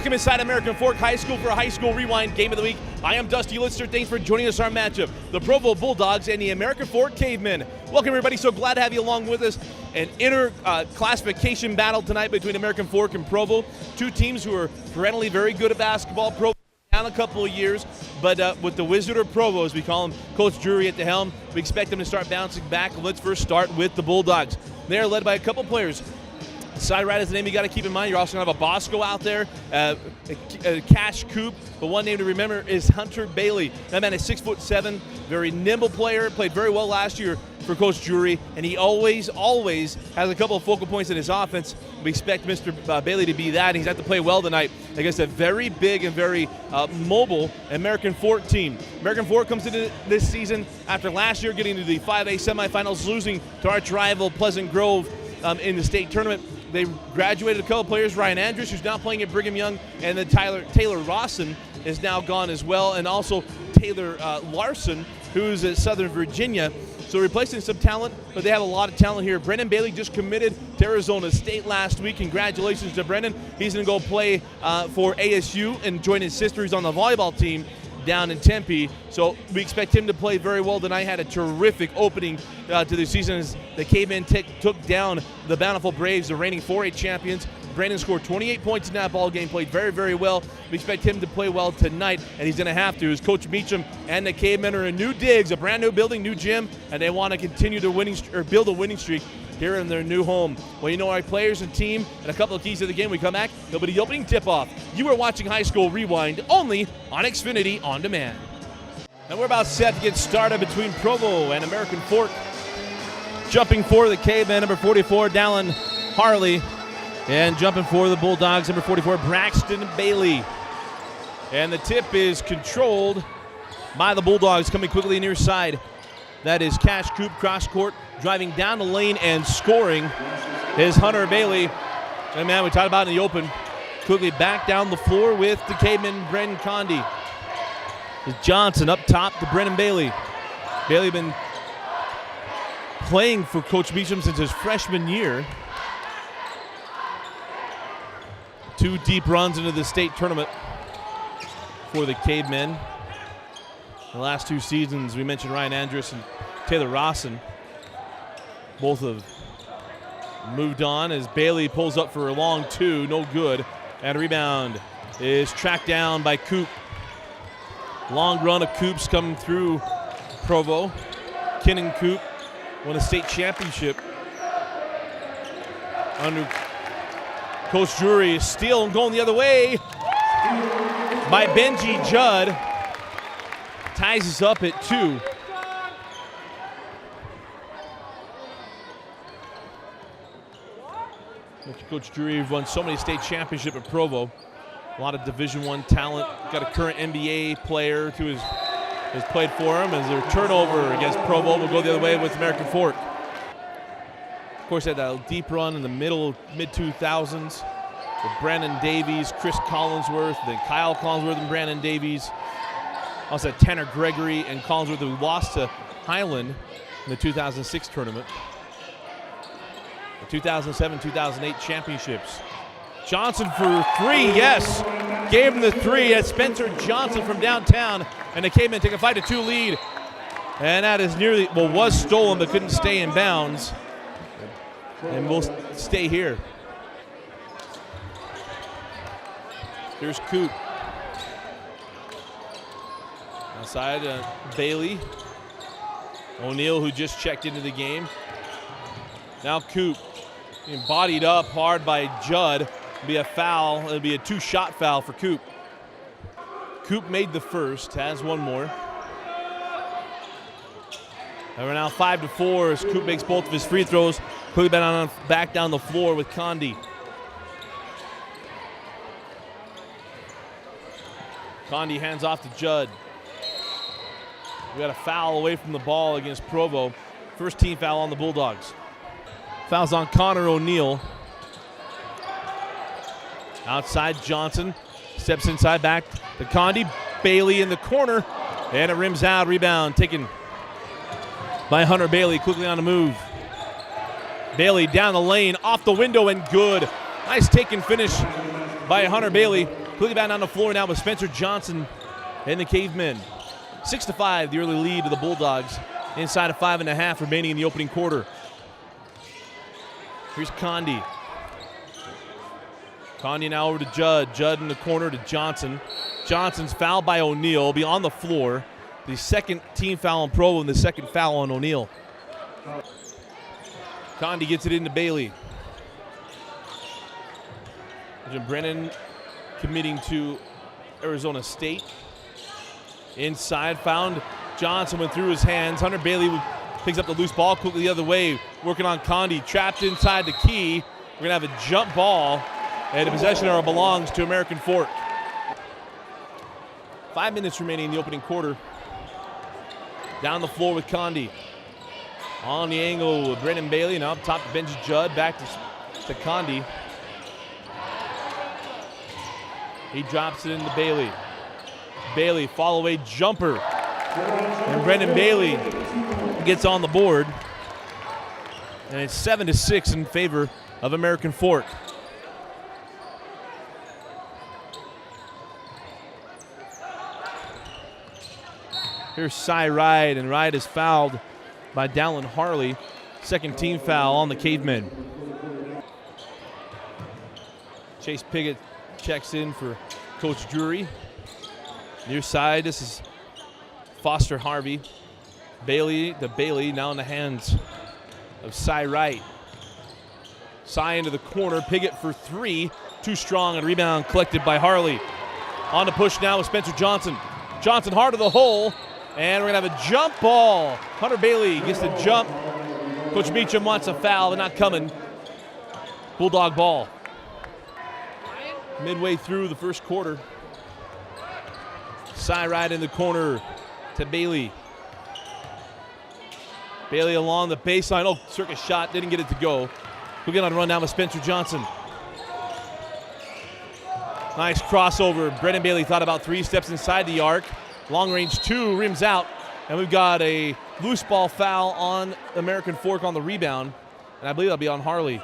Welcome inside American Fork High School for a High School Rewind Game of the Week. I am Dusty LITSTER. Thanks for joining us on our matchup, the Provo Bulldogs and the American Fork Cavemen. Welcome, everybody. So glad to have you along with us. An inter-classification battle tonight between American Fork and Provo. Two teams who are perennially very good at basketball. Provo down a couple of years, but with the Wizard of Provo, as we call him, Coach Drury at the helm, we expect them to start bouncing back. Let's first start with the Bulldogs. They are led by a couple players. Side right is the name you got to keep in mind. You're also going to have a Bosco out there, a Cash Coop, but one name to remember is Hunter Bailey. That man is 6'7", very nimble player, played very well last year for Coach Drury, and he always has a couple of focal points in his offense. We expect Mr. Bailey to be that. He's had to play well tonight against a very big and very mobile American Fork team. American Fork comes into this season after last year getting to the 5A semifinals, losing to arch rival Pleasant Grove in the state tournament. They graduated a couple players, Ryan Andrews, who's now playing at Brigham Young, and then Taylor Rawson is now gone as well, and also Taylor Larson, who's at Southern Virginia. So replacing some talent, but they have a lot of talent here. Brendan Bailey just committed to Arizona State last week. Congratulations to Brendan. He's going to go play for ASU and join his sister who's on the volleyball team down in Tempe. So we expect him to play very well tonight. Had a terrific opening to the season as the Cavemen took down the Bountiful Braves, the reigning 4A champions. Brandon scored 28 points in that ball game, played very, very well. We expect him to play well tonight, and he's going to have to, as Coach Meacham and the Cavemen are in new digs, a brand new building, new gym, and they want to continue to build a winning streak here in their new home. Well, you know our players and team and a couple of keys to the game. We come back, there'll be the opening tip-off. You are watching High School Rewind only on Xfinity On Demand. And we're about set to get started between Provo and American Fork. Jumping for the Cavemen, number 44, Dallin Harley. And jumping for the Bulldogs, number 44, Braxton Bailey. And the tip is controlled by the Bulldogs, coming quickly near side. That is Cash Coop, cross court, driving down the lane and scoring is Hunter Bailey. And man, we talked about in the open. Quickly back down the floor with the Caveman, Brendan Condi. Johnson up top to Brendan Bailey. Bailey been playing for Coach Meacham since his freshman year. 2 deep runs into the state tournament for the Cavemen. The last 2 seasons, we mentioned Ryan Andrews and Taylor Rawson. Both have moved on as Bailey pulls up for a long 2, no good. And a rebound is tracked down by Coop. Long run of Coops coming through Provo. Kinnan Coop won a state championship under Coach Drury. Steal and going the other way by Benji Judd. Ties us up at 2. Coach Drury won so many state championships at Provo. A lot of Division I talent. Got a current NBA player who has played for him as their turnover against Provo will go the other way with American Fork. Of course, had that deep run in the mid-2000s with Brandon Davies, Chris Collinsworth, then Kyle Collinsworth and Brandon Davies. Also had Tanner Gregory and Collinsworth, who lost to Highland in the 2006 tournament. The 2007-2008 championships. Johnson for 3, yes. Gave him the 3. That's Spencer Johnson from downtown, and the Cavemen take a 5-2 lead. And that is nearly, well, was stolen but couldn't stay in bounds. And we'll stay here. Here's Coop. Outside, Bailey. O'Neal, who just checked into the game. Now Coop. Being bodied up hard by Judd. It'll be a foul. It'll be a 2-shot foul for Coop. Coop made the first, has one more. And we're now 5-4 as Coop makes both of his free throws. Quickly back down the floor with Condi. Condi hands off to Judd. We got a foul away from the ball against Provo. First team foul on the Bulldogs. Fouls on Connor O'Neal. Outside Johnson. Steps inside back to Condi. Bailey in the corner. And it rims out. Rebound taken by Hunter Bailey. Quickly on the move. Bailey down the lane. Off the window and good. Nice take and finish by Hunter Bailey. Quickly back on the floor now with Spencer Johnson and the Cavemen. 6-5, the early lead to the Bulldogs. Inside of 5.5 remaining in the opening quarter. Here's Condi. Condi now over to Judd. Judd in the corner to Johnson. Johnson's fouled by O'Neal. Will be on the floor. The second team foul on Provo and the second foul on O'Neal. Condi gets it into Bailey. Brennan committing to Arizona State. Inside, found Johnson, went through his hands. Hunter Bailey picks up the loose ball quickly the other way, working on Condi, trapped inside the key. We're gonna have a jump ball, and the possession arrow belongs to American Fork. 5 minutes remaining in the opening quarter. Down the floor with Condi. On the angle with Brennan Bailey, now up top to Benji Judd, back to Condi. He drops it into Bailey. Bailey, follow away jumper. And Brennan Bailey gets on the board. And it's 7-6 in favor of American Fork. Here's Cy Ride, and Ride is fouled by Dallin Harley. Second team foul on the Cavemen. Chase Piggott checks in for Coach Drury. Near side, this is Foster Harvey. Bailey now in the hands of Cy Wright. Cy into the corner, Piggott for three. Too strong, and rebound collected by Harley. On the push now with Spencer Johnson. Johnson hard to the hole, and we're gonna have a jump ball. Hunter Bailey gets the jump. Coach Meacham wants a foul, but not coming. Bulldog ball. Midway through the first quarter. Cy Wright in the corner to Bailey. Bailey along the baseline. Oh, circus shot, didn't get it to go. We'll get on a run down with Spencer Johnson. Nice crossover. Brennan Bailey thought about 3 steps inside the arc. Long range 2, rims out. And we've got a loose ball foul on American Fork on the rebound. And I believe that'll be on Harley.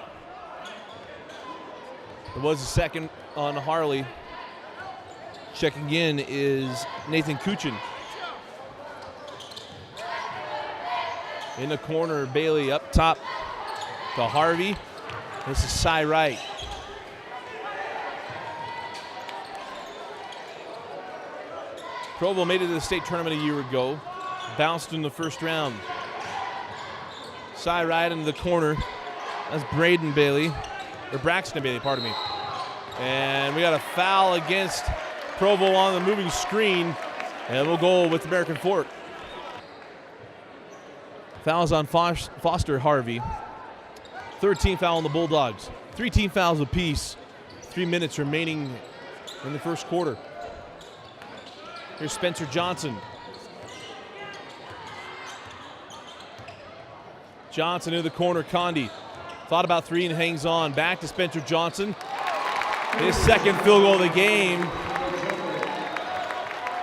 It was the second on Harley. Checking in is Nathan Kuchin. In the corner, Bailey up top to Harvey. This is Cy Wright. Provo made it to the state tournament a year ago. Bounced in the first round. Cy Wright into the corner. That's Braxton Bailey, pardon me. And we got a foul against Provo on the moving screen, and we'll go with American Fork. Fouls on Foster Harvey. Third team foul on the Bulldogs. 3 team fouls apiece. 3 minutes remaining in the first quarter. Here's Spencer Johnson. Johnson in the corner, Condi. Thought about 3 and hangs on. Back to Spencer Johnson. His second field goal of the game.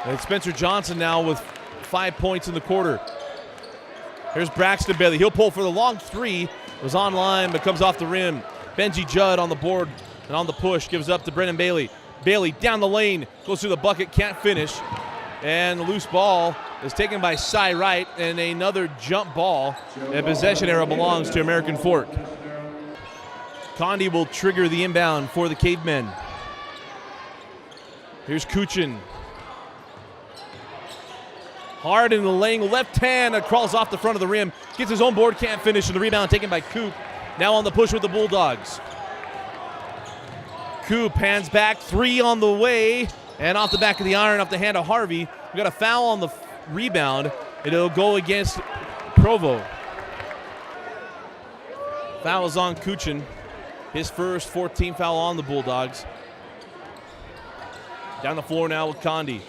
And Spencer Johnson now with 5 points in the quarter. Here's Braxton Bailey. He'll pull for the long 3. Was on line, but comes off the rim. Benji Judd on the board and on the push. Gives up to Brennan Bailey. Bailey down the lane. Goes through the bucket, can't finish. And the loose ball is taken by Cy Wright, and another jump ball. And possession arrow belongs to American Fork. Condi will trigger the inbound for the Cavemen. Here's Kuchin. Hard in the lane, left hand that crawls off the front of the rim. Gets his own board, can't finish, and the rebound taken by Coop. Now on the push with the Bulldogs. Coop hands back, 3 on the way, and off the back of the iron, off the hand of Harvey. We got a foul on the rebound. It'll go against Provo. Foul is on Kuchin. His first 14 foul on the Bulldogs. Down the floor now with Condi.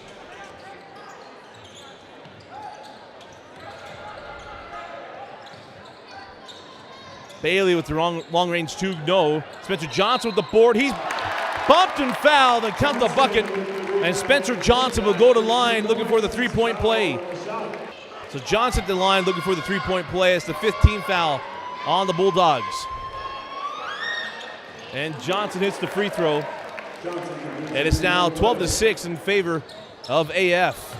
Bailey with the long range 2, no. Spencer Johnson with the board. He's bumped and fouled and count the bucket. And Spencer Johnson will go to line looking for the 3-point play. So Johnson at the line looking for the 3-point play. It's the 15th foul on the Bulldogs. And Johnson hits the free throw. And it's now 12-6 in favor of AF.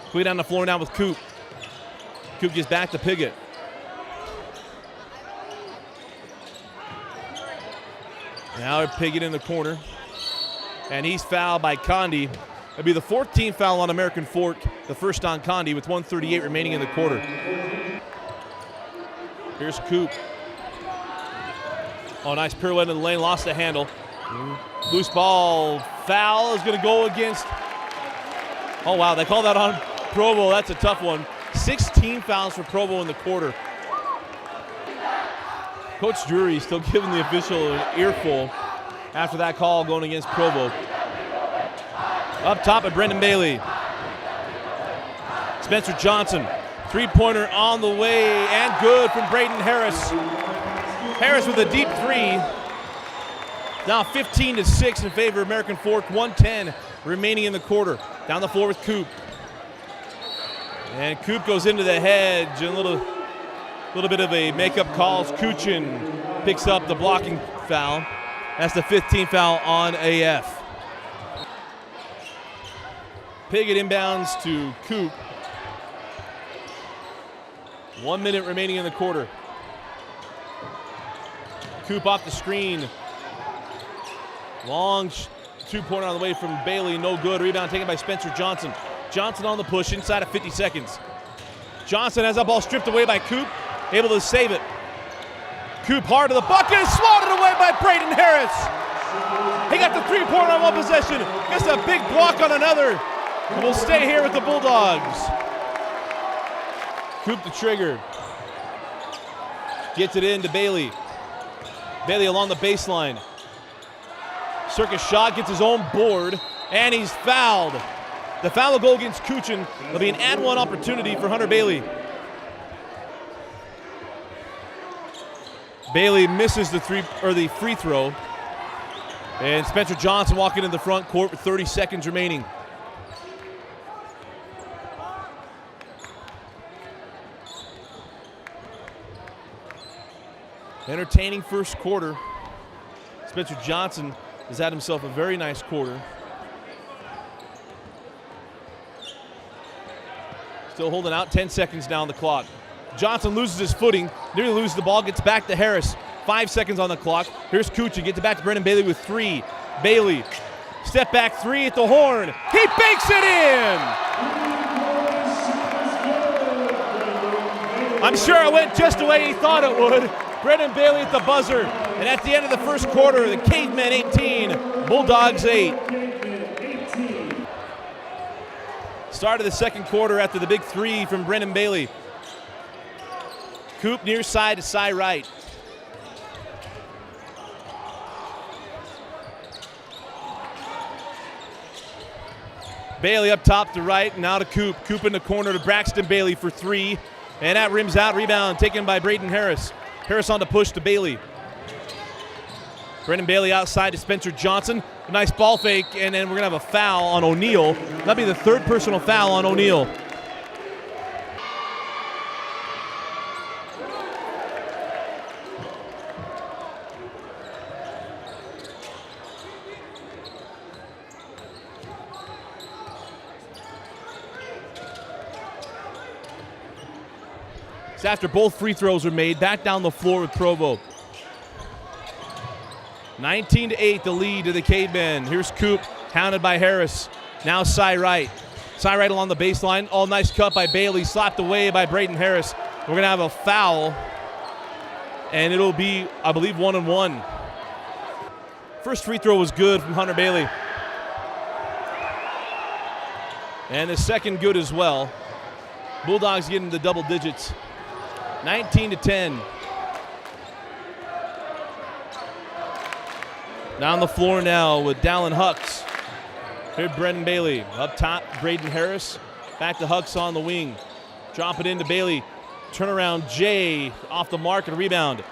Quickly down the floor now with Coop. Coop gets back to Piggott. Now Piggott in the corner. And he's fouled by Condi. It'll be the 14th foul on American Fork, the first on Condi with 1:38 remaining in the quarter. Here's Coop. Oh, nice pirouette in the lane, lost the handle. Loose ball, foul is gonna go against, oh wow, they call that on Provo, that's a tough one. 16 fouls for Provo in the quarter. Coach Drury still giving the official an earful after that call going against Provo. Up top at Brendan Bailey. Spencer Johnson, three-pointer on the way and good from Braden Harris. Harris with a deep three. Now 15-6 in favor of American Fork, 1:10 remaining in the quarter. Down the floor with Coop. And Coop goes into the hedge, and a little bit of a makeup call as Kuchin picks up the blocking foul. That's the 15th foul on AF. Piggott inbounds to Coop. 1 minute remaining in the quarter. Coop off the screen. Long two-pointer on the way from Bailey, no good. Rebound taken by Spencer Johnson. Johnson on the push inside of 50 seconds. Johnson has that ball stripped away by Coop, able to save it. Coop hard to the bucket, swatted away by Braden Harris. He got the three-pointer on one possession, gets a big block on another, and will stay here with the Bulldogs. Coop the trigger. Gets it into Bailey. Bailey along the baseline. Circus shot, gets his own board, and he's fouled. The foul will go against Kuchin. There'll be an and-one opportunity for Hunter Bailey. Bailey misses the free throw. And Spencer Johnson walking in the front court with 30 seconds remaining. Entertaining first quarter. Spencer Johnson has had himself a very nice quarter. Still holding out, 10 seconds now on the clock. Johnson loses his footing, nearly loses the ball, gets back to Harris. 5 seconds on the clock. Here's Kuchin, gets it back to Brendan Bailey with three. Bailey, step back three at the horn. He bakes it in! I'm sure it went just the way he thought it would. Brendan Bailey at the buzzer. And at the end of the first quarter, the Cavemen 18, Bulldogs 8. Start of the second quarter after the big three from Brendan Bailey. Coop near side to side right. Bailey up top to right, now to Coop. Coop in the corner to Braxton Bailey for three. And that rims out, rebound taken by Braden Harris. Harris on the push to Bailey. Brendan Bailey outside to Spencer Johnson. A nice ball fake, and then we're gonna have a foul on O'Neal. That'll be the third personal foul on O'Neal. It's after both free throws are made. Back down the floor with Provo. 19-8, the lead to the Cavemen. Here's Coop, hounded by Harris. Now side right. Side right along the baseline. All nice cut by Bailey, slapped away by Braden Harris. We're gonna have a foul, and it'll be, I believe, 1-on-1. First free throw was good from Hunter Bailey. And the second good as well. Bulldogs getting the double digits. 19-10. Down the floor now with Dallin Hucks. Here's Brendan Bailey. Up top, Braden Harris. Back to Hucks on the wing. Drop it into Bailey. Turnaround Jay off the mark and rebound.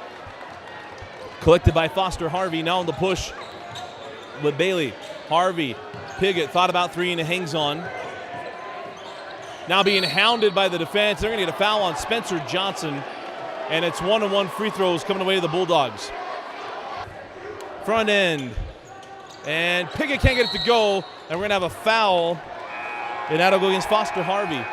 Collected by Foster Harvey. Now on the push with Bailey. Harvey. Piggott thought about three and it hangs on. Now being hounded by the defense. They're going to get a foul on Spencer Johnson. And it's 1-on-1 free throws coming away to the Bulldogs. Front end. And Piggott can't get it to go, and we're going to have a foul, and that'll go against Foster Harvey.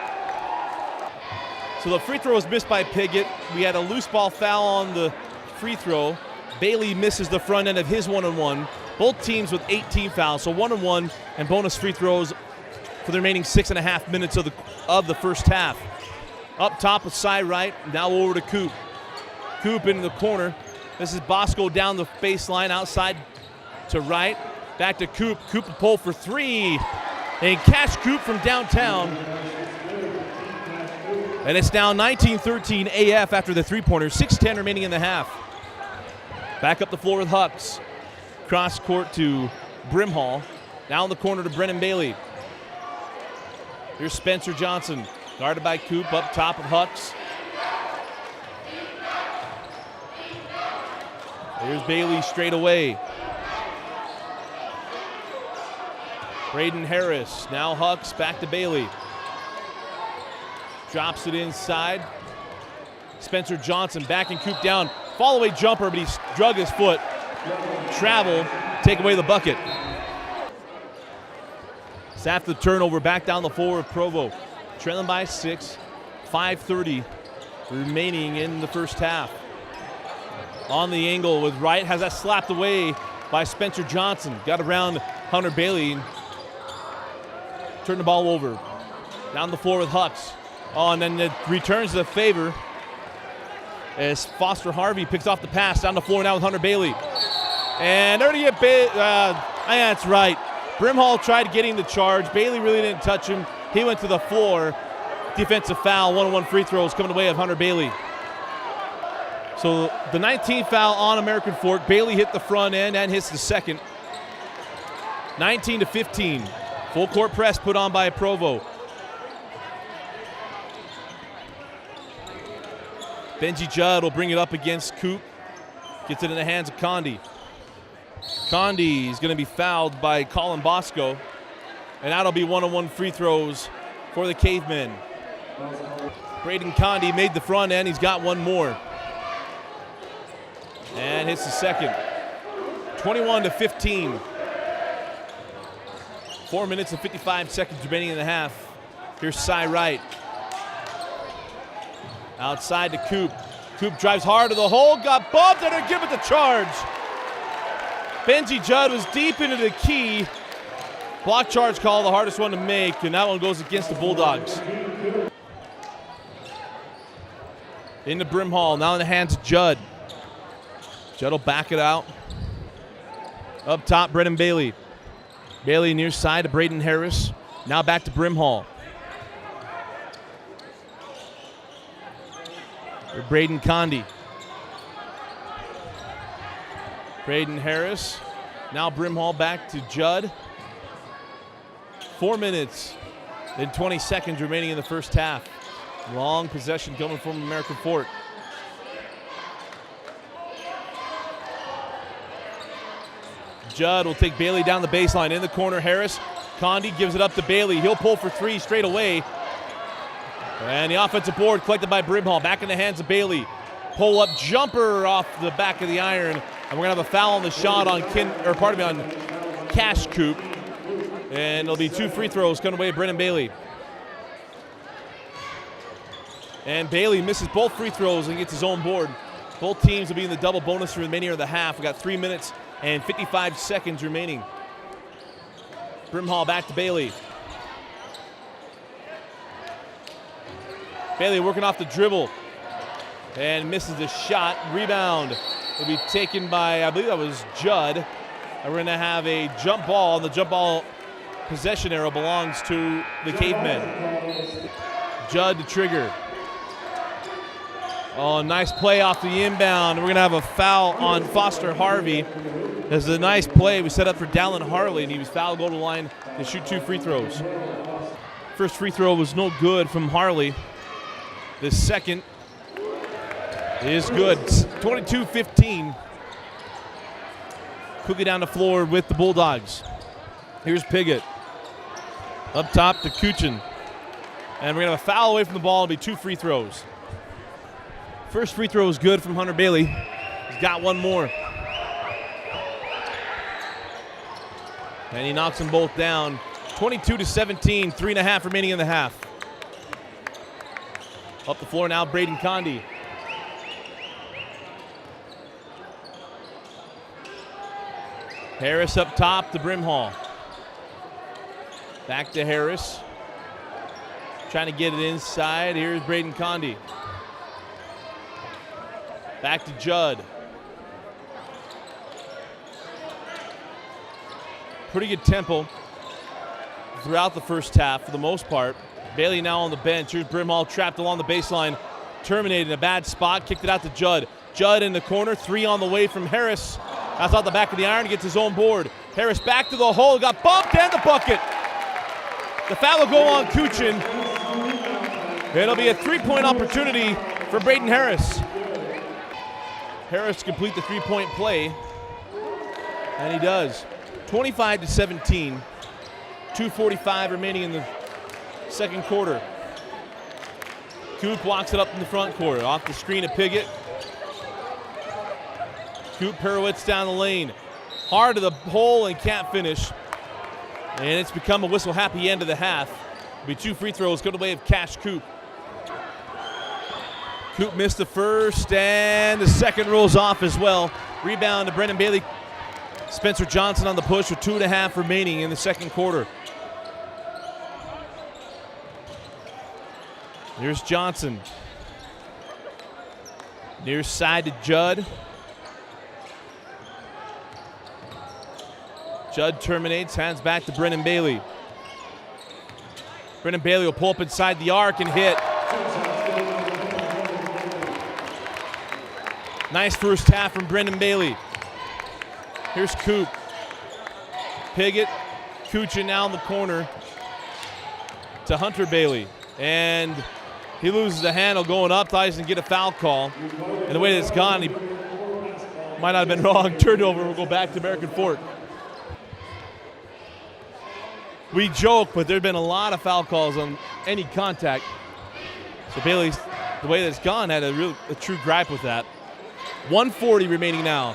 So the free throw was missed by Piggott. We had a loose ball foul on the free throw. Bailey misses the front end of his one-on-one. Both teams with 18 fouls, so one-on-one and bonus free throws for the remaining 6.5 minutes of the first half. Up top with side right, now over to Coop. Coop into the corner. This is Bosco down the baseline, outside to right. Back to Coop. Coop will pull for three. And catch Coop from downtown. And it's now 19-13 AF after the three-pointer. 6:10 remaining in the half. Back up the floor with Hucks. Cross court to Brimhall. Now in the corner to Brennan Bailey. Here's Spencer Johnson. Guarded by Coop up top of Hucks. Here's Bailey straight away. Braden Harris. Now Hucks back to Bailey. Drops it inside. Spencer Johnson backing Coop down. Fall away jumper, but he's drug his foot. Travel, take away the bucket. It's after the turnover, back down the floor of Provo. Trailing by 6, 5:30 remaining in the first half. On the angle with Wright, has that slapped away by Spencer Johnson. Got around Hunter Bailey. Turn the ball over. Down the floor with Hucks. Oh, and then it returns the favor as Foster Harvey picks off the pass down the floor now with Hunter Bailey. And there to get that's right. Brimhall tried getting the charge. Bailey really didn't touch him. He went to the floor. Defensive foul, one-on-one free throws coming away of Hunter Bailey. So the 19th foul on American Fork. Bailey hit the front end and hits the second. 19-15. Full court press put on by Provo. Benji Judd will bring it up against Coop. Gets it in the hands of Condi. Condi is going to be fouled by Colin Bosco. And that'll be one-on-one free throws for the Cavemen. Braden Condi made the front end. He's got one more. And hits the second. 21-15. 4 minutes and 55 seconds remaining in the half. Here's Cy Wright. Outside to Coop. Coop drives hard to the hole, got bumped, and they're giving the charge. Benji Judd was deep into the key. Block charge call, the hardest one to make, and that one goes against the Bulldogs. Into Brimhall, now in the hands of Judd. Judd will back it out. Up top, Brennan Bailey. Bailey near side to Braden Harris. Now back to Brimhall. Braden Condi. Braden Harris. Now Brimhall back to Judd. 4 minutes and 20 seconds remaining in the first half. Long possession coming from American Fork. Judd will take Bailey down the baseline. In the corner, Harris. Condi gives it up to Bailey. He'll pull for three straight away. And the offensive board collected by Brimhall. Back in the hands of Bailey. Pull-up jumper off the back of the iron. And we're going to have a foul on the shot on on Cash Coop. And it'll be two free throws coming away to Brennan Bailey. And Bailey misses both free throws and gets his own board. Both teams will be in the double bonus for the remainder of the half. We've got 3 minutes and 55 seconds remaining. Brimhall back to Bailey. Bailey working off the dribble and misses the shot. Rebound will be taken by, I believe that was Judd. And we're going to have a jump ball. The jump ball possession arrow belongs to the Cavemen. Judd to trigger. Oh, nice play off the inbound. We're going to have a foul on Foster Harvey. This is a nice play we set up for Dallin Harley, and he was fouled, go to the line to shoot two free throws. First free throw was no good from Harley. The second is good. 22-15. Cookie down the floor with the Bulldogs. Here's Piggott. Up top to Kuchin. And we're going to have a foul away from the ball. It'll be two free throws. First free throw is good from Hunter Bailey. He's got one more. And he knocks them both down. 22-17, 3.5 remaining in the half. Up the floor now, Braden Condi. Harris up top to Brimhall. Back to Harris. Trying to get it inside. Here's Braden Condi. Back to Judd. Pretty good tempo throughout the first half for the most part. Bailey now on the bench. Here's Brimhall trapped along the baseline. Terminated in a bad spot. Kicked it out to Judd. Judd in the corner. 3 on the way from Harris. That's out the back of the iron. Gets his own board. Harris back to the hole. Got bumped and the bucket. The foul will go on Kuchin. It'll be a 3-point opportunity for Braden Harris. Harris complete the 3-point play. And he does. 25-17. 2:45 remaining in the second quarter. Coop walks it up in the front court. Off the screen of Piggott. Coop Perowitz down the lane. Hard to the hole and can't finish. And it's become a whistle-happy end of the half. It'll be 2 free throws go the way of Cash Coop. Coop missed the first, and the second rolls off as well. Rebound to Brendan Bailey. Spencer Johnson on the push with 2.5 remaining in the second quarter. Here's Johnson. Near side to Judd. Judd terminates, hands back to Brendan Bailey. Brendan Bailey will pull up inside the arc and hit. Nice first half from Brendan Bailey. Here's Coop. Piggott, Kuchin now in the corner to Hunter Bailey. And he loses the handle going up, thought he was going to get a foul call. And the way that it's gone, he might not have been wrong. Turnover will go back to American Fork. We joke, but there have been a lot of foul calls on any contact. So Bailey, the way that it's gone, had a true gripe with that. 1:40 remaining now.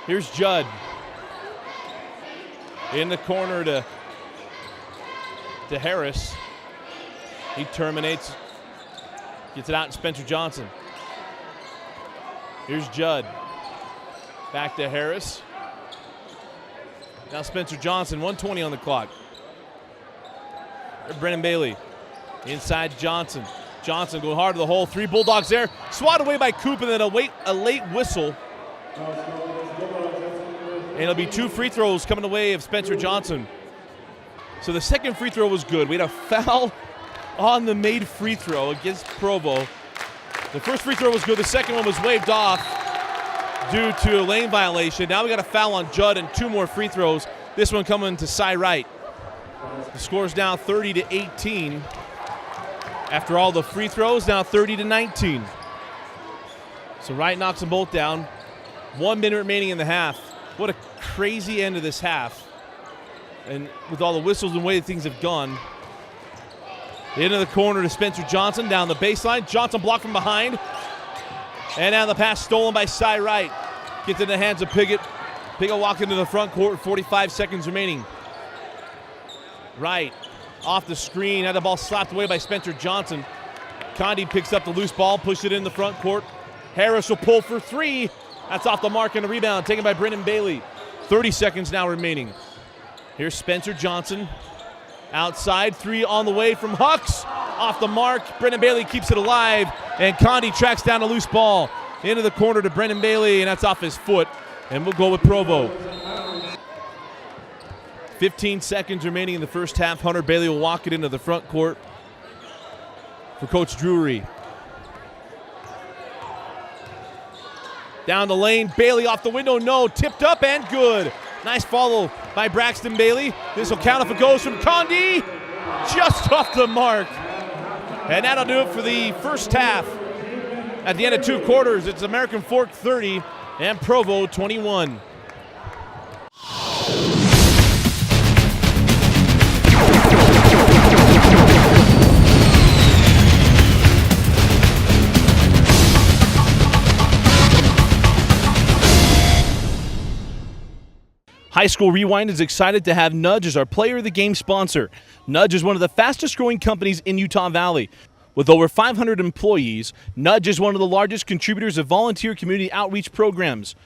Here's Judd. In the corner to Harris. He terminates. Gets it out to Spencer Johnson. Here's Judd. Back to Harris. Now Spencer Johnson, 1:20 on the clock. Brendan Bailey. Inside Johnson. Johnson going hard to the hole. 3 Bulldogs there. Swatted away by Coop, and then a late whistle. And it'll be 2 free throws coming the way of Spencer Johnson. So the second free throw was good. We had a foul on the made free throw against Provo. The first free throw was good. The second one was waved off due to a lane violation. Now we got a foul on Judd and 2 more free throws. This one coming to Cy Wright. The score's now 30-18. After all the free throws, now 30-19. So Wright knocks them both down. 1 minute remaining in the half. What a crazy end of this half. And with all the whistles and the way things have gone. Into the corner to Spencer Johnson, down the baseline. Johnson blocked from behind. And now the pass stolen by Cy Wright. Gets in the hands of Piggott. Piggott walking to the front court with 45 seconds remaining. Wright off the screen, had the ball slapped away by Spencer Johnson. Condi picks up the loose ball, pushed it in the front court. Harris will pull for 3. That's off the mark and a rebound taken by Brendan Bailey. 30 seconds now remaining. Here's Spencer Johnson. Outside, 3 on the way from Hucks. Off the mark, Brendan Bailey keeps it alive, and Condi tracks down a loose ball. Into the corner to Brendan Bailey, and that's off his foot. And we'll go with Provo. 15 seconds remaining in the first half. Hunter Bailey will walk it into the front court for Coach Drury. Down the lane, Bailey off the window, no, tipped up and good. Nice follow by Braxton Bailey. This will count if it goes from Condi. Just off the mark. And that'll do it for the first half. At the end of 2 quarters, it's American Fork 30 and Provo 21. High School Rewind is excited to have Nudge as our Player of the Game sponsor. Nudge is one of the fastest growing companies in Utah Valley. With over 500 employees, Nudge is one of the largest contributors of volunteer community outreach programs.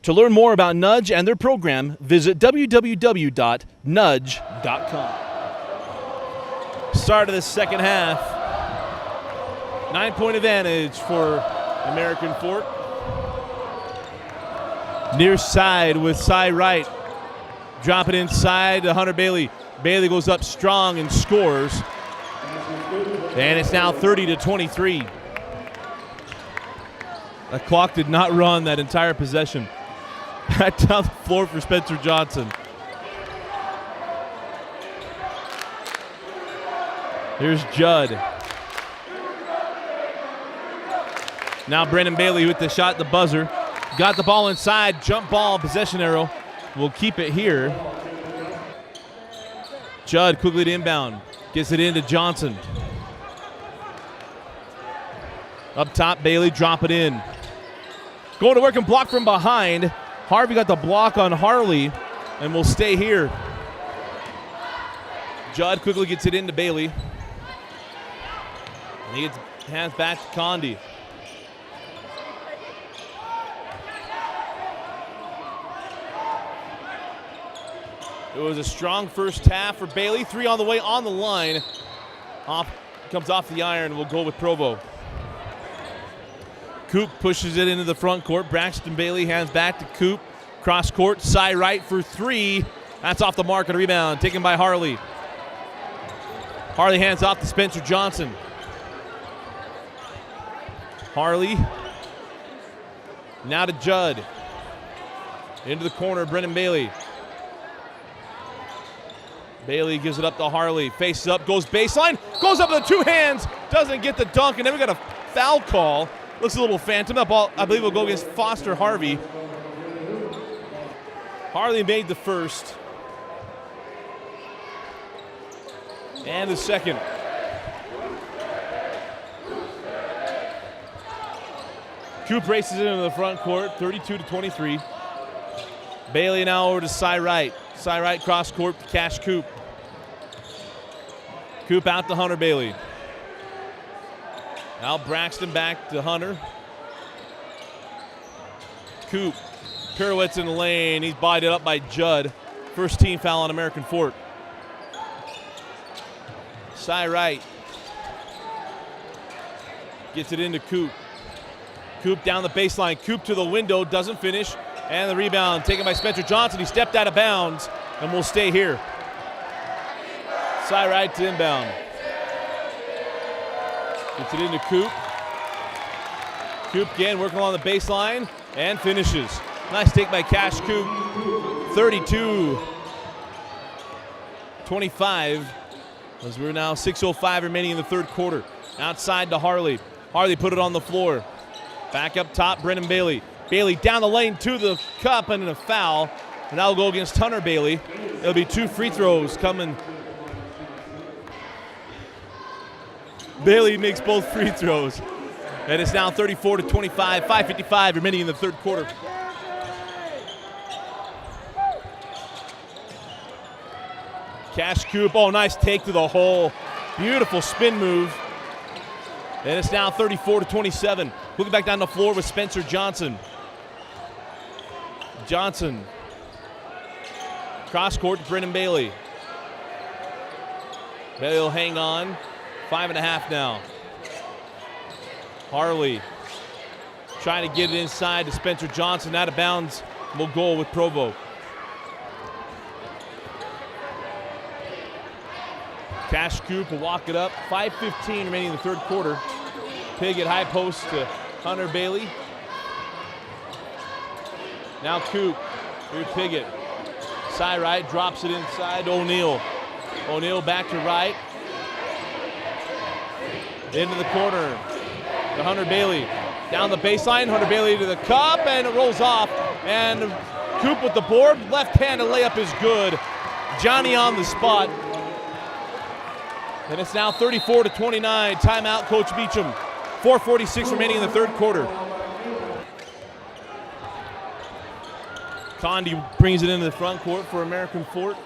To learn more about Nudge and their program, visit www.nudge.com. Start of the second half. 9-point advantage for American Fork. Near side with Cy Wright. Drop it inside to Hunter Bailey. Bailey goes up strong and scores. And it's now 30-23. The clock did not run that entire possession. Back down the floor for Spencer Johnson. Here's Judd. Now Brendan Bailey with the shot at the buzzer. Got the ball inside, jump ball, possession arrow. We'll keep it here. Judd quickly to inbound. Gets it into Johnson. Up top, Bailey, drop it in. Going to work and block from behind. Harvey got the block on Harley, and will stay here. Judd quickly gets it into Bailey. And he gets hands back to Condi. It was a strong first half for Bailey. 3 on the way on the line. Comes off the iron. We'll go with Provo. Coop pushes it into the front court. Braxton Bailey hands back to Coop. Cross court. Cy Wright for 3. That's off the mark and a rebound. Taken by Harley. Harley hands off to Spencer Johnson. Harley. Now to Judd. Into the corner. Brendan Bailey. Bailey gives it up to Harley. Faces up, goes baseline, goes up with the 2 hands, doesn't get the dunk, and then we got a foul call. Looks a little phantom. That ball, I believe, will go against Foster Harvey. Harley made the first. And the second. Coop races into the front court, 32-23. Bailey now over to Cy Wright. Cy Wright cross court to Cash Coop. Coop out to Hunter Bailey. Now Braxton back to Hunter. Coop pirouettes in the lane. He's bodied up by Judd. First team foul on American Fork. Cy Wright gets it into Coop. Coop down the baseline. Coop to the window, doesn't finish. And the rebound taken by Spencer Johnson. He stepped out of bounds and will stay here. Cy Wright to inbound. Gets it into Coop. Coop again working along the baseline and finishes. Nice take by Cash Coop. 32-25 as we're now 6:05 remaining in the third quarter. Outside to Harley. Harley put it on the floor. Back up top, Brendan Bailey. Bailey down the lane to the cup and a foul. And that'll go against Hunter Bailey. There'll be 2 free throws coming. Bailey makes both free throws. And it's now 34-25, 5:55 remaining in the third quarter. Cash Coop, oh, nice take to the hole. Beautiful spin move. And it's now 34-27. Looking back down the floor with Spencer Johnson. Johnson. Cross court to Brendan Bailey. Bailey will hang on. 5.5 now. Harley trying to get it inside to Spencer Johnson. Out of bounds. Will go with Provo. Cash Coop will walk it up. 5:15 remaining in the third quarter. Piggott high post to Hunter Bailey. Now Coop. Here's Piggott. Cy Wright drops it inside to O'Neal. O'Neal back to Wright. Into the corner to Hunter Bailey. Down the baseline. Hunter Bailey to the cup and it rolls off. And Coop with the board. Left-handed layup is good. Johnny on the spot. And it's now 34-29. Timeout, Coach Beecham. 4:46 remaining in the third quarter. Condi brings it into the front court for American Fork.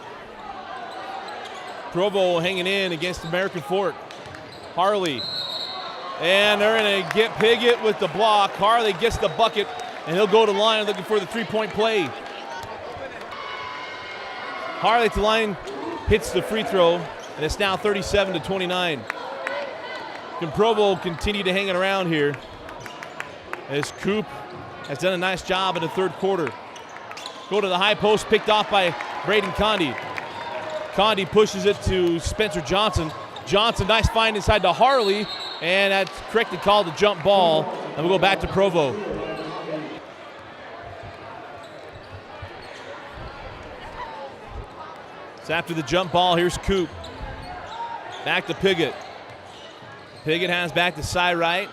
Provo hanging in against American Fork. Harley. And they're going to get Piggott with the block. Harley gets the bucket, and he'll go to the line looking for the three-point play. Harley at the line hits the free throw, and it's now 37-29. Can Provo continue to hang it around here as Coop has done a nice job in the third quarter. Go to the high post, picked off by Braden Condi. Condi pushes it to Spencer Johnson. Johnson, nice find inside to Harley, and that's correctly called a jump ball, and we'll go back to Provo. So after the jump ball, here's Coop. Back to Piggott. Piggott has back to Cy Wright.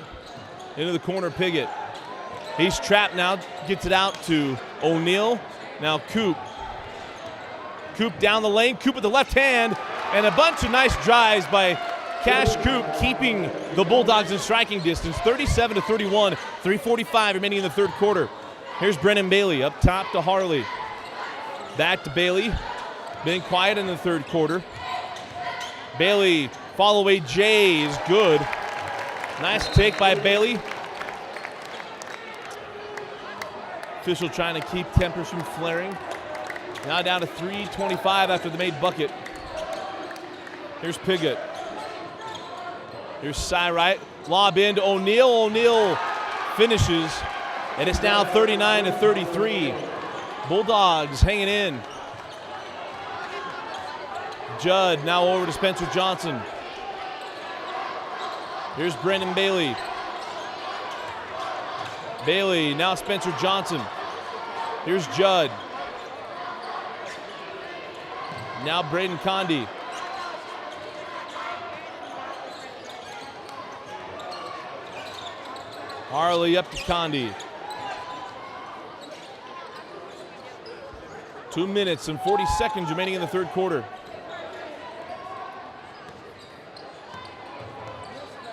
Into the corner, Piggott. He's trapped now, gets it out to O'Neal. Now Coop. Coop down the lane, Coop with the left hand, and a bunch of nice drives by Cash Coop, keeping the Bulldogs in striking distance, 37-31, 3:45 remaining in the third quarter. Here's Brennan Bailey up top to Harley. Back to Bailey, been quiet in the third quarter. Bailey, follow away Jay is good. Nice take by Bailey. Official trying to keep tempers from flaring. Now down to 3:25 after the made bucket. Here's Piggott. Here's Cy Wright. Lob in to O'Neal. O'Neal finishes, and it's now 39-33. Bulldogs hanging in. Judd now over to Spencer Johnson. Here's Brendan Bailey. Bailey, now Spencer Johnson. Here's Judd. Now Braden Condi. Harley up to Condi. 2 minutes and 40 seconds remaining in the third quarter.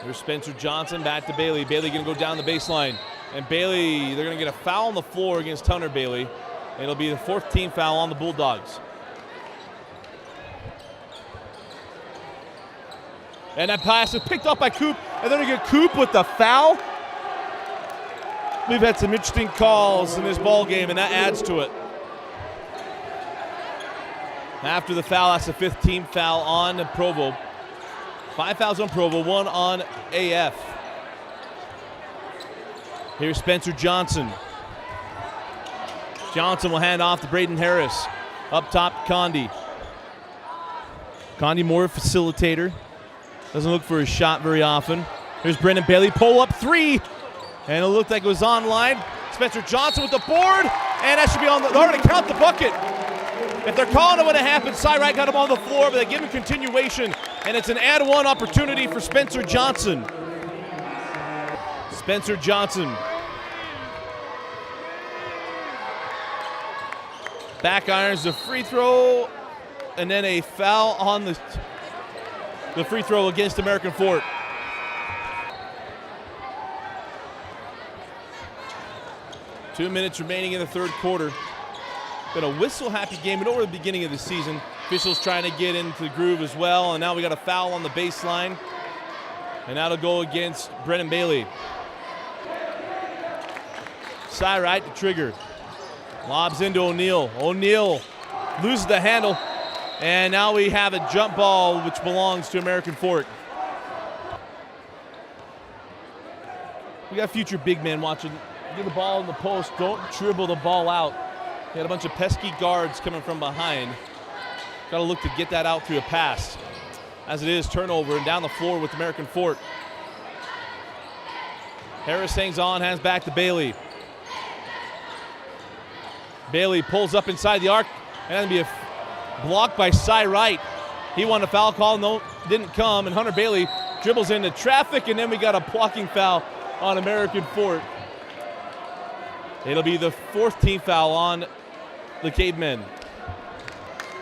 Here's Spencer Johnson, back to Bailey. Bailey gonna go down the baseline. And Bailey, they're gonna get a foul on the floor against Hunter Bailey. It'll be the fourth team foul on the Bulldogs. And that pass is picked up by Coop, and they're gonna get Coop with the foul. We've had some interesting calls in this ball game, and that adds to it. After the foul, that's the fifth team foul on Provo. 5 fouls on Provo, 1 on AF. Here's Spencer Johnson. Johnson will hand off to Braden Harris. Up top, Condi. Condi more facilitator. Doesn't look for a shot very often. Here's Brendan Bailey, pull up three. And it looked like it was online. Spencer Johnson with the board, and that should be on the, they're going to count the bucket. If they're calling it when it happened, Cy Wright got him on the floor, but they give him continuation, and it's an and one opportunity for Spencer Johnson. Spencer Johnson. Back irons the free throw, and then a foul on the free throw against American Fork. Two minutes remaining in the third quarter. Been a whistle-happy game, and over the beginning of the season, officials trying to get into the groove as well, and now we got a foul on the baseline, and that'll go against Brendan Bailey. Cy Wright to trigger. Lobs into O'Neal. O'Neal loses the handle, and now we have a jump ball which belongs to American Fork. We got future big men watching. Get the ball in the post, don't dribble the ball out. You had a bunch of pesky guards coming from behind. Got to look to get that out through a pass. As it is, turnover and down the floor with American Fork. Harris hangs on, hands back to Bailey. Bailey pulls up inside the arc, and that'll be a block by Cy Wright. He wanted a foul call, no, didn't come, and Hunter Bailey dribbles into traffic, and then we got a blocking foul on American Fork. It'll be the fourth team foul on the Cavemen.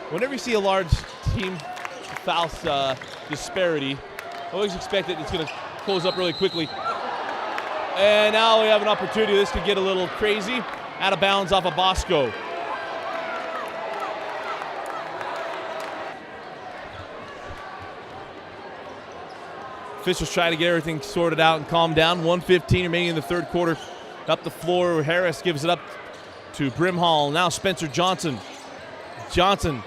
Whenever you see a large team foul disparity, always expect that it's going to close up really quickly. And now we have an opportunity. This could get a little crazy. Out of bounds off of Bosco. Officials try to get everything sorted out and calm down. 1:15 remaining in the third quarter. Up the floor, Harris gives it up to Brimhall. Now Spencer Johnson. Johnson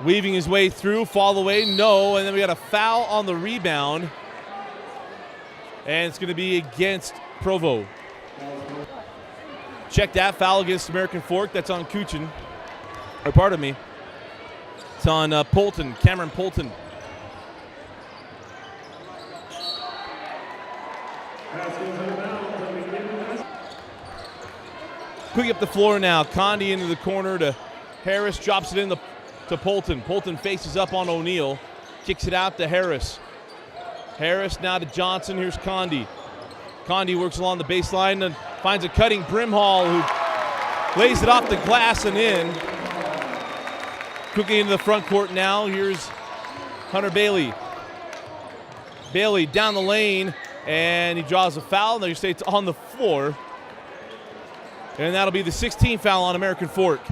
weaving his way through, fall away, no, and then we got a foul on the rebound. And it's going to be against Provo. Check that, foul against American Fork. That's on Kuchin, or pardon me. It's on Polton, Cameron Polton. Quickly up the floor now. Condi into the corner to Harris, drops it in to Polton. Polton faces up on O'Neal, kicks it out to Harris. Harris now to Johnson. Here's Condi. Condi works along the baseline and finds a cutting Brimhall, who lays it off the glass and in. Quickly into the front court now. Here's Hunter Bailey. Bailey down the lane, and he draws a foul. They say it's on the floor. And that'll be the 16th foul on American Fork.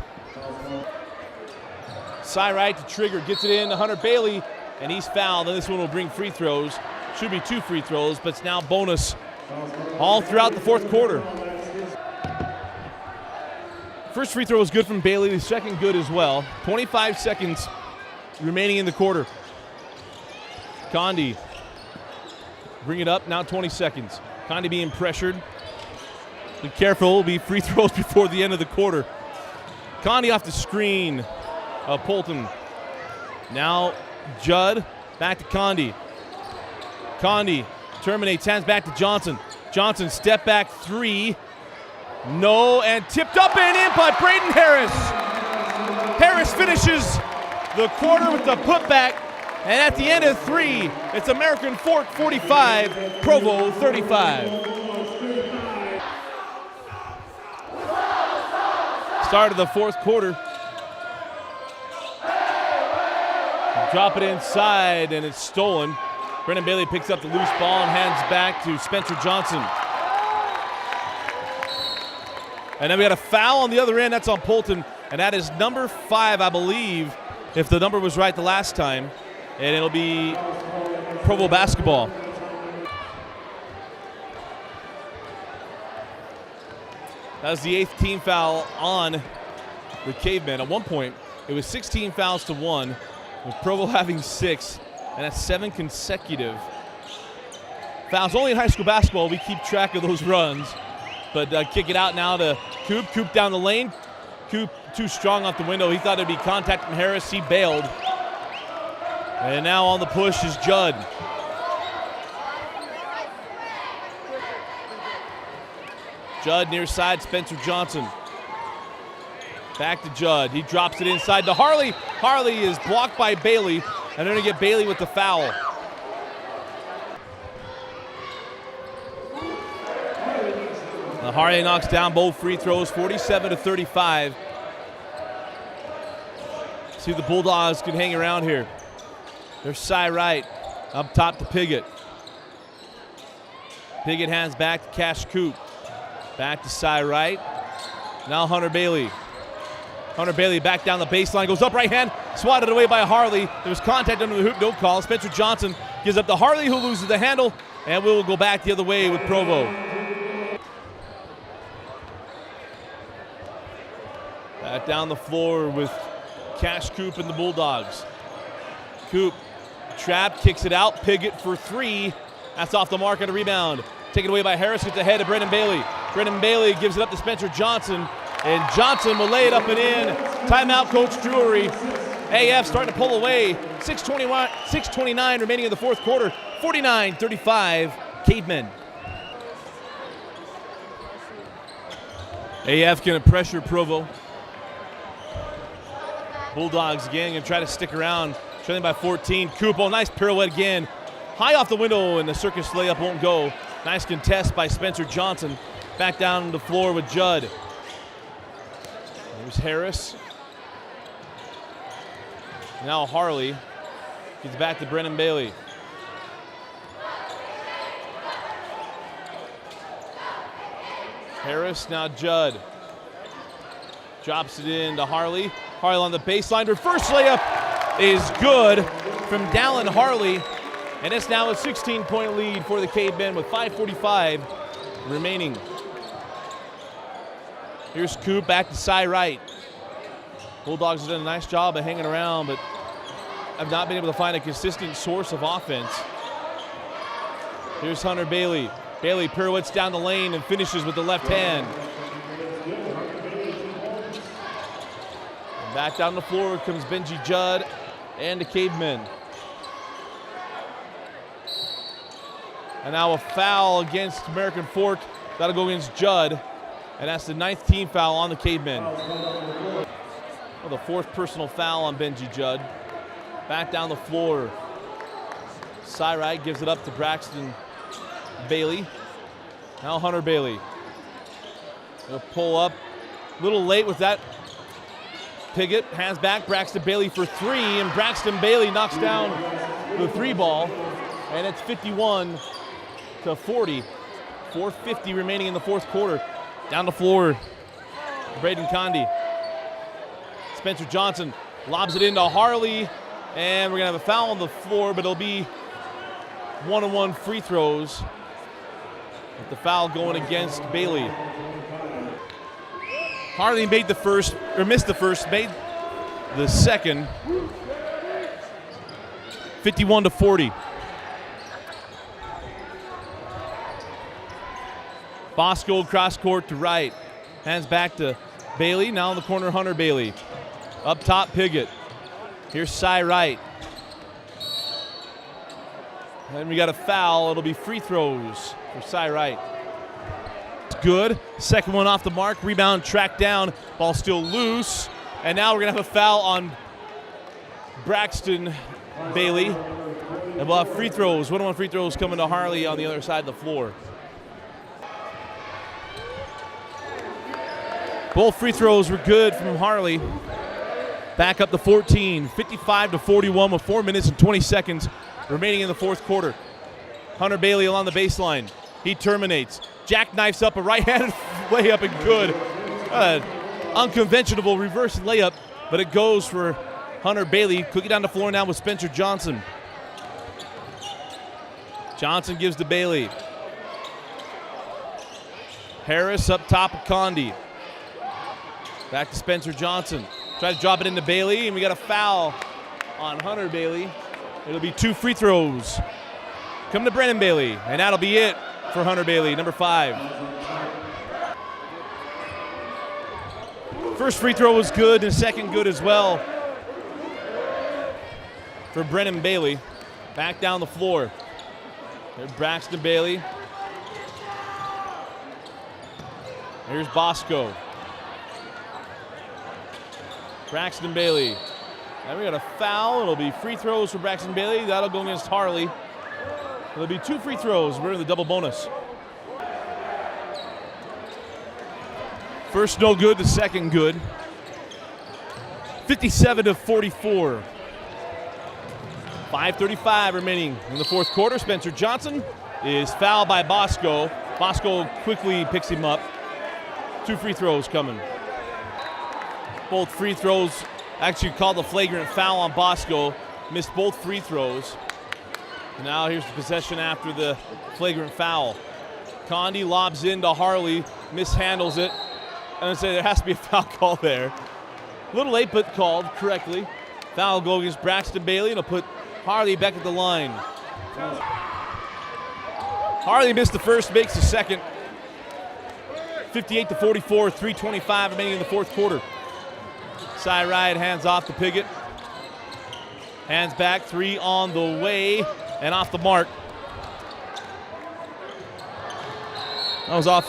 Right to trigger, gets it in to Hunter Bailey, and he's fouled. And this one will bring free throws. Should be 2 free throws, but it's now bonus all throughout the fourth quarter. First free throw was good from Bailey, the second good as well. 25 seconds remaining in the quarter. Condi, bring it up, now 20 seconds. Condi being pressured. Be careful, it'll be free throws before the end of the quarter. Condi off the screen of Polton. Now Judd, back to Condi. Condi terminates, hands back to Johnson. Johnson, step back three. No, and tipped up and in by Braden Harris. Harris finishes the quarter with the putback, and at the end of three, it's American Fork 45, Provo 35. Start of the fourth quarter. Drop it inside, and it's stolen. Brendan Bailey picks up the loose ball and hands back to Spencer Johnson. And then we got a foul on the other end. That's on Polton, and that is number 5, I believe, if the number was right the last time. And it'll be Provo basketball. That was the 8th team foul on the Cavemen. At one point, it was 16 fouls to 1, with Provo having 6, and that's 7 consecutive fouls. Only in high school basketball we keep track of those runs. But kick it out now to Coop. Coop down the lane. Coop too strong off the window. He thought it'd be contact from Harris. He bailed. And now on the push is Judd. Judd near side, Spencer Johnson. Back to Judd. He drops it inside to Harley. Harley is blocked by Bailey, and they're going to get Bailey with the foul. Harley knocks down both free throws, 47-35. See if the Bulldogs can hang around here. There's Cy Wright up top to Piggott. Piggott hands back to Cash Coop. Back to Cy Wright. Now Hunter Bailey. Hunter Bailey back down the baseline, goes up right hand, swatted away by Harley. There was contact under the hoop, no call. Spencer Johnson gives up to Harley, who loses the handle, and we will go back the other way with Provo. Back down the floor with Cash Coop and the Bulldogs. Coop, trap, kicks it out. Piggott for 3. That's off the mark on a rebound. Taken away by Harris, gets ahead to Brendan Bailey. Brendan Bailey gives it up to Spencer Johnson, and Johnson will lay it up and in. Timeout, Coach Drury. AF starting to pull away. 6:29 remaining in the fourth quarter. 49-35, Cavemen. AF going to pressure Provo. Bulldogs again going to try to stick around. Trailing by 14. Coop, oh, nice pirouette again. High off the window, and the circus layup won't go. Nice contest by Spencer Johnson. Back down the floor with Judd. There's Harris. Now Harley gets back to Brendan Bailey. Harris, now Judd. Drops it in to Harley. Harley on the baseline. Reverse layup is good from Dallin Harley. And it's now a 16-point lead for the Cavemen with 5:45 remaining. Here's Coop back to side right. Bulldogs have done a nice job of hanging around, but have not been able to find a consistent source of offense. Here's Hunter Bailey. Bailey pirouettes down the lane and finishes with the left hand. And back down the floor comes Benji Judd and the Cavemen. And now a foul against American Fork. That'll go against Judd. And that's the 9th team foul on the Cavemen. Well, the 4th personal foul on Benji Judd. Back down the floor. Side right gives it up to Braxton Bailey. Now Hunter Bailey. He'll pull up. A little late with that. Piggott hands back. Braxton Bailey for 3. And Braxton Bailey knocks down the 3 ball. And it's 51-40. 4:50 remaining in the 4th quarter. Down the floor, Braden Condi. Spencer Johnson lobs it into Harley, and we're gonna have a foul on the floor, but it'll be 1-on-1 free throws. With the foul going against Bailey. Harley made the first, or missed the first, made the second. 51-40. Bosco cross court to right. Hands back to Bailey. Now in the corner, Hunter Bailey. Up top, Piggott. Here's Cy Wright. And we got a foul. It'll be free throws for Cy Wright. It's good. Second one off the mark. Rebound tracked down. Ball still loose. And now we're going to have a foul on Braxton Bailey. And we'll have free throws. 1-on-1 free throws coming to Harley on the other side of the floor. Both free throws were good from Harley. Back up to 14, 55-41 with 4 minutes and 20 seconds remaining in the 4th quarter. Hunter Bailey along the baseline. He terminates. Jackknifes up a right-handed layup and good. Unconventional reverse layup, but it goes for Hunter Bailey. Cooking down the floor now with Spencer Johnson. Johnson gives to Bailey. Harris up top of Condi. Back to Spencer Johnson. Try to drop it into Bailey, and we got a foul on Hunter Bailey. It'll be 2 free throws. Come to Brennan Bailey, and that'll be it for Hunter Bailey, number 5. First free throw was good, and second good as well for Brennan Bailey. Back down the floor. There's Braxton Bailey. Here's Bosco. Braxton Bailey. Now we got a foul. It'll be free throws for Braxton Bailey. That'll go against Harley. It'll be 2 free throws. We're in the double bonus. First no good, the second good. 57-44. 5:35 remaining in the 4th quarter. Spencer Johnson is fouled by Bosco. Bosco quickly picks him up. 2 free throws coming. Both free throws, actually called a flagrant foul on Bosco. Missed both free throws. And now here's the possession after the flagrant foul. Condi lobs into Harley, mishandles it. And I say there has to be a foul call there. A little late, but called correctly. Foul go against Braxton Bailey, and it'll put Harley back at the line. Harley missed the first, makes the second. 58-44, 3:25 remaining in the 4th quarter. Cy Wright hands off to Piggott. Hands back, 3 on the way, and off the mark. That was off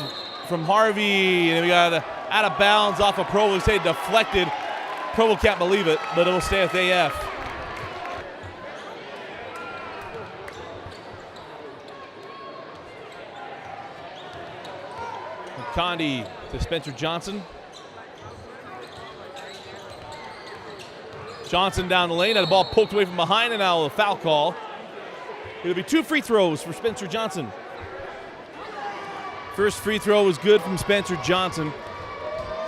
from Harvey, and we got out of bounds off of Provo. They say deflected. Provo can't believe it, but it'll stay with AF. Condi to Spencer Johnson. Johnson down the lane, had the ball poked away from behind, and now a foul call. It'll be 2 free throws for Spencer Johnson. First free throw was good from Spencer Johnson.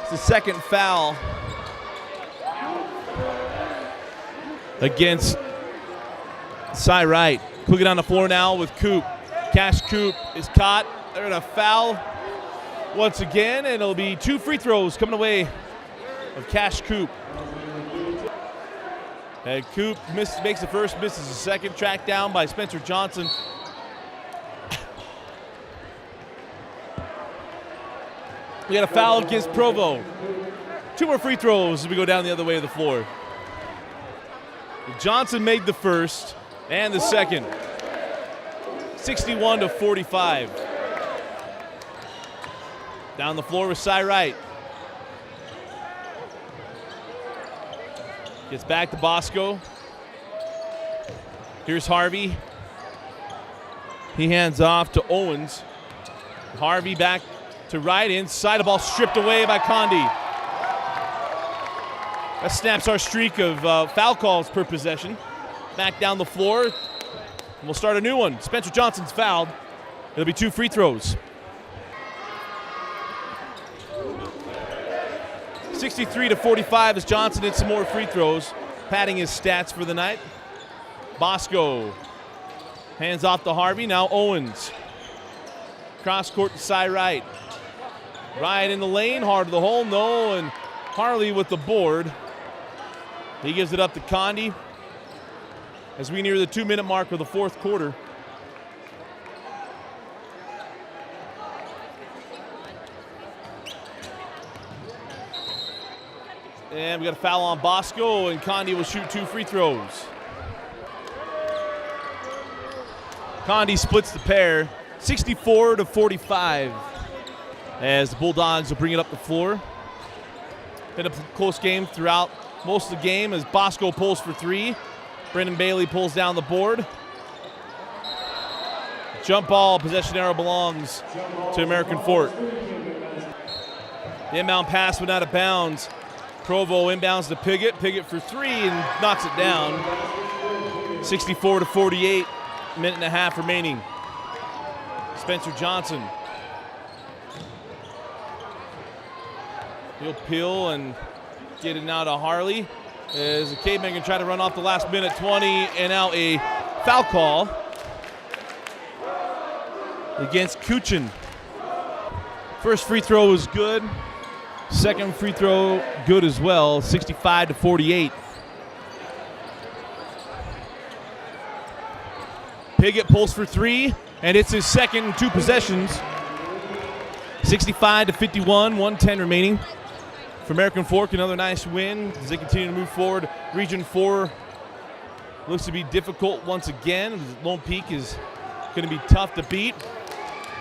It's the second foul against Cy Wright. Quick it on the floor now with Coop. Cash Coop is caught. They're going to foul once again, and it'll be 2 free throws coming away of Cash Coop. And Coop makes the first, misses the second. Tracked down by Spencer Johnson. We got a foul against Provo. 2 more free throws as we go down the other way of the floor. Johnson made the first and the second. 61-45. Down the floor with Cy Wright. Gets back to Bosco. Here's Harvey. He hands off to Owens. Harvey back to Wright. Inside, the ball stripped away by Condi. That snaps our streak of foul calls per possession. Back down the floor. And we'll start a new one. Spencer Johnson's fouled. It'll be 2 free throws. 63-45 as Johnson did some more free throws, padding his stats for the night. Bosco hands off to Harvey. Now Owens. Cross court to Cy Wright. Wright in the lane, hard to the hole, no, and Harley with the board. He gives it up to Condi as we near the 2-minute mark of the fourth quarter. And we got a foul on Bosco, and Condi will shoot 2 free throws. Condi splits the pair, 64-45, as the Bulldogs will bring it up the floor. Been a close game throughout most of the game as Bosco pulls for 3. Brendan Bailey pulls down the board. Jump ball, possession arrow belongs to American Fork. The inbound pass went out of bounds. Provo inbounds to Piggott. Piggott for 3 and knocks it down. 64-48, minute and a half remaining. Spencer Johnson. He'll peel and get it now to Harley as the Cavemen can try to run off the last minute 20, and now a foul call against Kuchin. First free throw was good. Second free throw good as well, 65-48. Piggott pulls for 3, and it's his second in 2 possessions. 65-51, 1:10 remaining. For American Fork, another nice win as they continue to move forward. Region 4 looks to be difficult once again. Lone Peak is going to be tough to beat.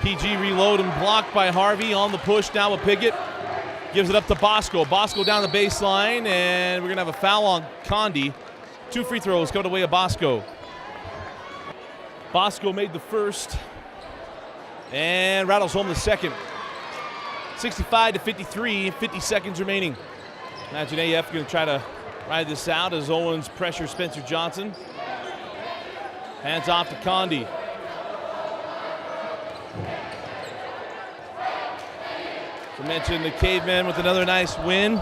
PG reload and blocked by Harvey on the push now with Piggott. Gives it up to Bosco. Bosco down the baseline, and we're going to have a foul on Condi. 2 free throws coming away of Bosco. Bosco made the first and rattles home the second. 65-53, 50 seconds remaining. Imagine AF going to try to ride this out as Owens pressures Spencer Johnson. Hands off to Condi. To mention the Cavemen with another nice win.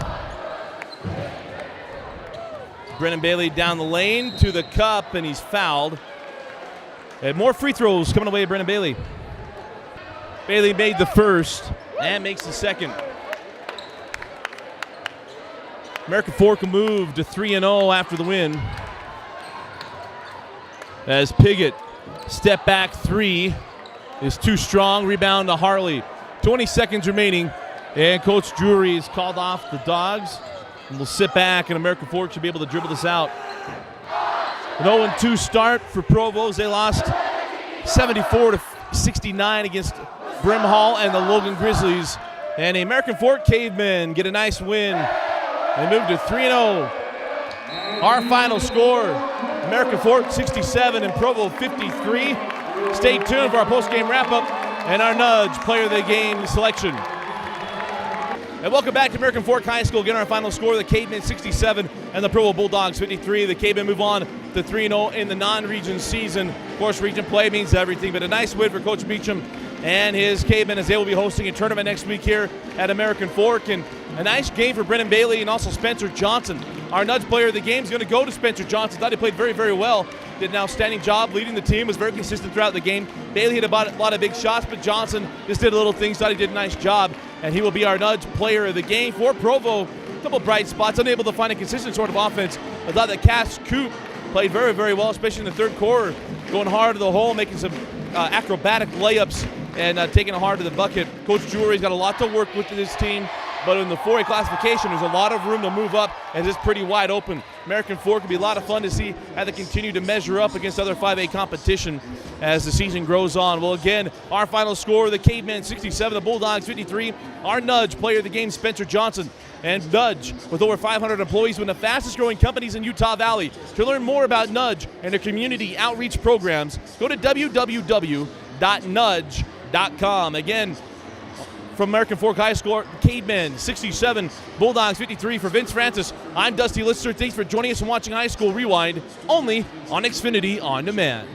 Brennan Bailey down the lane to the cup, and he's fouled. And more free throws coming away of Brennan Bailey. Bailey made the first and makes the second. American Fork will move to 3-0 after the win. As Piggott step back 3 is too strong. Rebound to Harley. 20 seconds remaining. And Coach Drury has called off the Dogs. And we'll sit back, and American Fork should be able to dribble this out. An 0-2 start for Provo. They lost 74-69 against Brimhall and the Logan Grizzlies. And the American Fork Cavemen get a nice win and move to 3-0. Our final score, American Fork 67 and Provo 53. Stay tuned for our post-game wrap-up and our Nudge Player of the Game selection. And welcome back to American Fork High School. Again, our final score, the Cavemen 67 and the Provo Bulldogs 53. The Cavemen move on to 3-0 in the non-region season. Of course, region play means everything, but a nice win for Coach Beecham and his Cavemen, as they will be hosting a tournament next week here at American Fork. And a nice game for Brennan Bailey and also Spencer Johnson. Our Nudge player of the game is going to go to Spencer Johnson. Thought he played very, very well. Did an outstanding job leading the team, was very consistent throughout the game. Bailey hit a lot of big shots, but Johnson just did little things. Thought he did a nice job, and he will be our Nudge player of the game. For Provo, a couple bright spots, unable to find a consistent sort of offense. I thought that Cass Coop played very, very well, especially in the third quarter, going hard to the hole, making some acrobatic layups and taking it hard to the bucket. Coach Jewelry's got a lot to work with this team, but in the 4A classification, there's a lot of room to move up, and it's pretty wide open. American Fork will be a lot of fun to see how they continue to measure up against other 5A competition as the season grows on. Well, again, our final score, the Cavemen 67, the Bulldogs 53. Our Nudge player of the game, Spencer Johnson. And Nudge, with over 500 employees, one of the fastest growing companies in Utah Valley. To learn more about Nudge and their community outreach programs, go to www.nudge.com. Again, from American Fork High School, Cavemen 67, Bulldogs 53. For Vince Francis, I'm Dusty LITSTER. Thanks for joining us and watching High School Rewind, only on Xfinity On Demand.